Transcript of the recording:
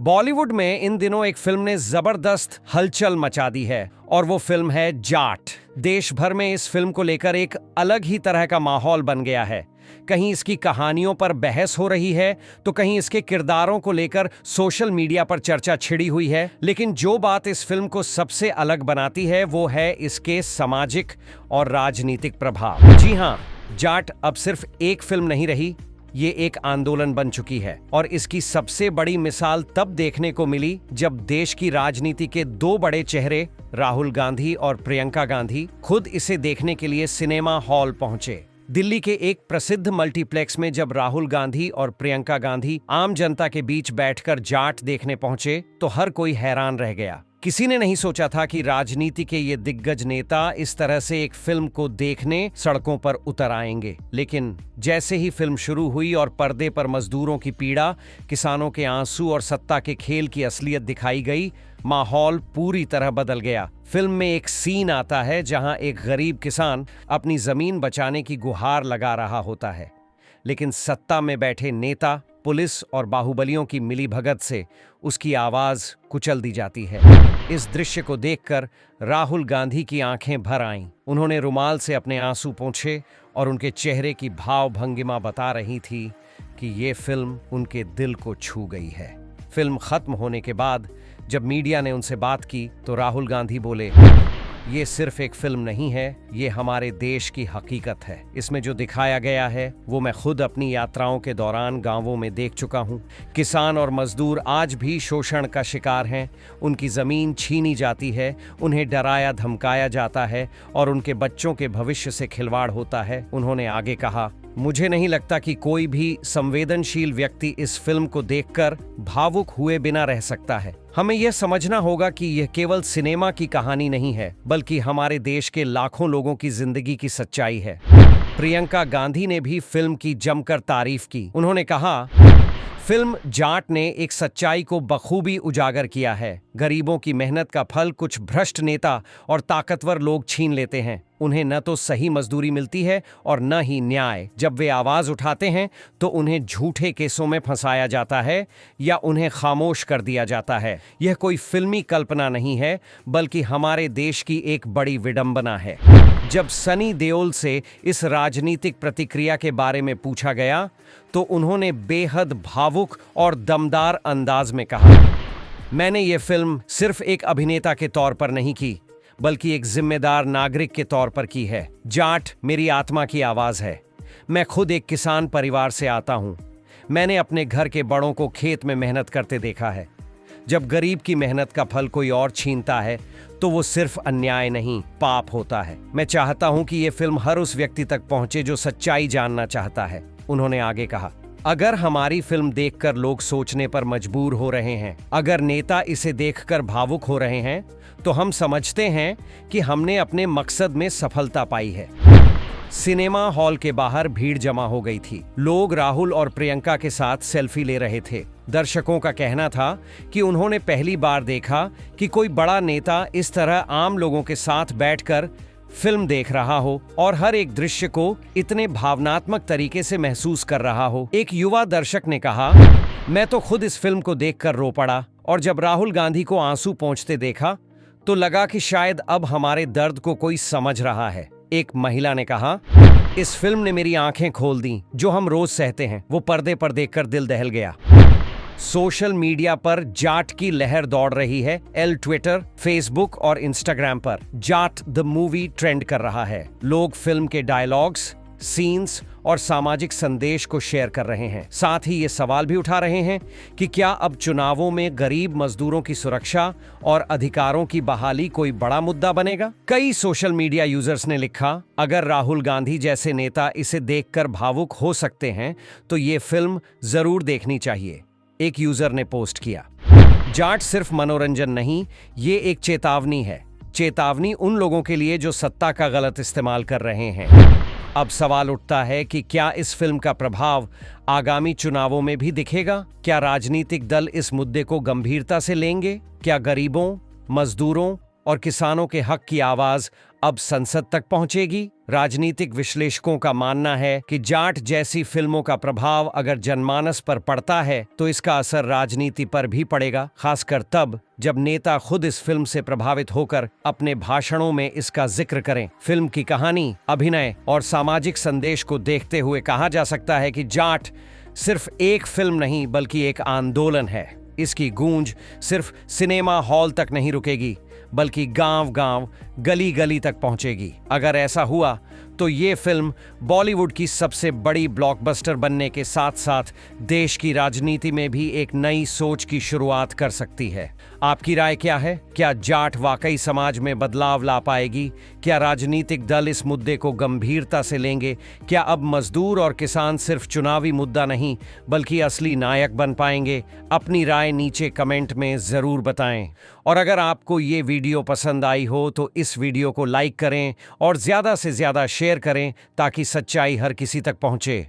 बॉलीवुड में इन दिनों एक फिल्म ने जबरदस्त हलचल मचा दी है और वो फिल्म है जाट। देश भर में इस फिल्म को लेकर एक अलग ही तरह का माहौल बन गया है। कहीं इसकी कहानियों पर बहस हो रही है तो कहीं इसके किरदारों को लेकर सोशल मीडिया पर चर्चा छिड़ी हुई है। लेकिन जो बात इस फिल्म को सबसे अलग बनाती है वो है इसके सामाजिक और राजनीतिक प्रभाव। जी हाँ, जाट अब सिर्फ एक फिल्म नहीं रही, ये एक आंदोलन बन चुकी है। और इसकी सबसे बड़ी मिसाल तब देखने को मिली जब देश की राजनीति के दो बड़े चेहरे राहुल गांधी और प्रियंका गांधी खुद इसे देखने के लिए सिनेमा हॉल पहुंचे। दिल्ली के एक प्रसिद्ध मल्टीप्लेक्स में जब राहुल गांधी और प्रियंका गांधी आम जनता के बीच बैठकर जाट देखने पहुंचे तो हर कोई हैरान रह गया। किसी ने नहीं सोचा था कि राजनीति के ये दिग्गज नेता इस तरह से एक फिल्म को देखने सड़कों पर उतर आएंगे। लेकिन जैसे ही फिल्म शुरू हुई और पर्दे पर मजदूरों की पीड़ा, किसानों के आंसू और सत्ता के खेल की असलियत दिखाई गई, माहौल पूरी तरह बदल गया। फिल्म में एक सीन आता है जहां एक गरीब किसान अपनी जमीन बचाने की गुहार लगा रहा होता है, लेकिन सत्ता में बैठे नेता, पुलिस और बाहुबलियों की मिलीभगत से उसकी आवाज कुचल दी जाती है। इस दृश्य को देखकर राहुल गांधी की आंखें भर आईं। उन्होंने रुमाल से अपने आंसू पोंछे और उनके चेहरे की भाव भंगिमा बता रही थी कि ये फिल्म उनके दिल को छू गई है। फिल्म खत्म होने के बाद जब मीडिया ने उनसे बात की तो राहुल गांधी बोले, ये सिर्फ एक फिल्म नहीं है, ये हमारे देश की हकीकत है। इसमें जो दिखाया गया है वो मैं खुद अपनी यात्राओं के दौरान गांवों में देख चुका हूँ। किसान और मजदूर आज भी शोषण का शिकार हैं, उनकी ज़मीन छीनी जाती है, उन्हें डराया धमकाया जाता है और उनके बच्चों के भविष्य से खिलवाड़ होता है। उन्होंने आगे कहा, मुझे नहीं लगता कि कोई भी संवेदनशील व्यक्ति इस फिल्म को देखकर भावुक हुए बिना रह सकता है। हमें यह समझना होगा कि यह केवल सिनेमा की कहानी नहीं है, बल्कि हमारे देश के लाखों लोगों की जिंदगी की सच्चाई है। प्रियंका गांधी ने भी फिल्म की जमकर तारीफ की। उन्होंने कहा, फिल्म जाट ने एक सच्चाई को बखूबी उजागर किया है। गरीबों की मेहनत का फल कुछ भ्रष्ट नेता और ताकतवर लोग छीन लेते हैं। उन्हें न तो सही मजदूरी मिलती है और न ही न्याय। जब वे आवाज उठाते हैं तो उन्हें झूठे केसों में फंसाया जाता है या उन्हें खामोश कर दिया जाता है। यह कोई फिल्मी कल्पना नहीं है, बल्कि हमारे देश की एक बड़ी विडंबना है। जब सनी देओल से इस राजनीतिक प्रतिक्रिया के बारे में पूछा गया तो उन्होंने बेहद भावुक और दमदार अंदाज में कहा, मैंने ये फिल्म सिर्फ एक अभिनेता के तौर पर नहीं की, बल्कि एक जिम्मेदार नागरिक के तौर पर की है। जाट मेरी आत्मा की आवाज है। मैं खुद एक किसान परिवार से आता हूँ। मैंने अपने घर के बड़ों को खेत में मेहनत करते देखा है। जब गरीब की मेहनत का फल कोई और छीनता है तो वो सिर्फ अन्याय नहीं, पाप होता है। मैं चाहता हूँ कि ये फिल्म हर उस व्यक्ति तक पहुंचे जो सच्चाई जानना चाहता है। उन्होंने आगे कहा, अगर हमारी फिल्म देखकर लोग सोचने पर मजबूर हो रहे हैं, अगर नेता इसे देखकर भावुक हो रहे हैं, तो हम समझते हैं कि हमने अपने मकसद में सफलता पाई है। सिनेमा हॉल के बाहर भीड़ जमा हो गई थी। लोग राहुल और प्रियंका के साथ सेल्फी ले रहे थे। दर्शकों का कहना था कि उन्होंने पहली बार देखा कि कोई बड़ा नेता इस तरह आम लोगों के साथ बैठकर फिल्म देख रहा हो और हर एक दृश्य को इतने भावनात्मक तरीके से महसूस कर रहा हो। एक युवा दर्शक ने कहा, मैं तो खुद इस फिल्म को देखकर रो पड़ा और जब राहुल गांधी को आंसू पोंछते देखा तो लगा कि शायद अब हमारे दर्द को कोई समझ रहा है। एक महिला ने कहा, इस फिल्म ने मेरी आंखें खोल दी। जो हम रोज सहते हैं वो पर्दे पर देखकर दिल दहल गया। सोशल मीडिया पर जाट की लहर दौड़ रही है। ट्विटर, फेसबुक और इंस्टाग्राम पर जाट द मूवी ट्रेंड कर रहा है। लोग फिल्म के डायलॉग्स, सीन्स और सामाजिक संदेश को शेयर कर रहे हैं। साथ ही ये सवाल भी उठा रहे हैं कि क्या अब चुनावों में गरीब मजदूरों की सुरक्षा और अधिकारों की बहाली कोई बड़ा मुद्दा बनेगा। कई सोशल मीडिया यूजर्स ने लिखा, अगर राहुल गांधी जैसे नेता इसे देखकर भावुक हो सकते हैं तो ये फिल्म जरूर देखनी चाहिए। एक यूजर ने पोस्ट किया, जाट सिर्फ मनोरंजन नहीं, ये एक चेतावनी है। चेतावनी उन लोगों के लिए जो सत्ता का गलत इस्तेमाल कर रहे हैं। अब सवाल उठता है कि क्या इस फिल्म का प्रभाव आगामी चुनावों में भी दिखेगा? क्या राजनीतिक दल इस मुद्दे को गंभीरता से लेंगे? क्या गरीबों, मजदूरों और किसानों के हक की आवाज अब संसद तक पहुंचेगी? राजनीतिक विश्लेषकों का मानना है कि जाट जैसी फिल्मों का प्रभाव अगर जनमानस पर पड़ता है तो इसका असर राजनीति पर भी पड़ेगा, खासकर तब जब नेता खुद इस फिल्म से प्रभावित होकर अपने भाषणों में इसका जिक्र करें। फिल्म की कहानी, अभिनय और सामाजिक संदेश को देखते हुए कहा जा सकता है कि जाट सिर्फ एक फिल्म नहीं बल्कि एक आंदोलन है। इसकी गूंज सिर्फ सिनेमा हॉल तक नहीं रुकेगी बल्कि गांव-गांव, गली-गली तक पहुंचेगी। अगर ऐसा हुआ तो ये फिल्म बॉलीवुड की सबसे बड़ी ब्लॉकबस्टर बनने के साथ-साथ देश की राजनीति में भी एक नई सोच की शुरुआत कर सकती है। आपकी राय क्या है? क्या जाट वाकई समाज में बदलाव ला पाएगी? क्या राजनीतिक दल इस मुद्दे को गंभीरता से लेंगे? क्या अब मजदूर और किसान सिर्फ चुनावी मुद्दा नहीं बल्कि असली नायक बन पाएंगे? अपनी राय नीचे कमेंट में जरूर बताएं। और अगर आपको ये वीडियो पसंद आई हो तो इस वीडियो को लाइक करें और ज्यादा से ज्यादा शेयर करें ताकि सच्चाई हर किसी तक पहुंचे।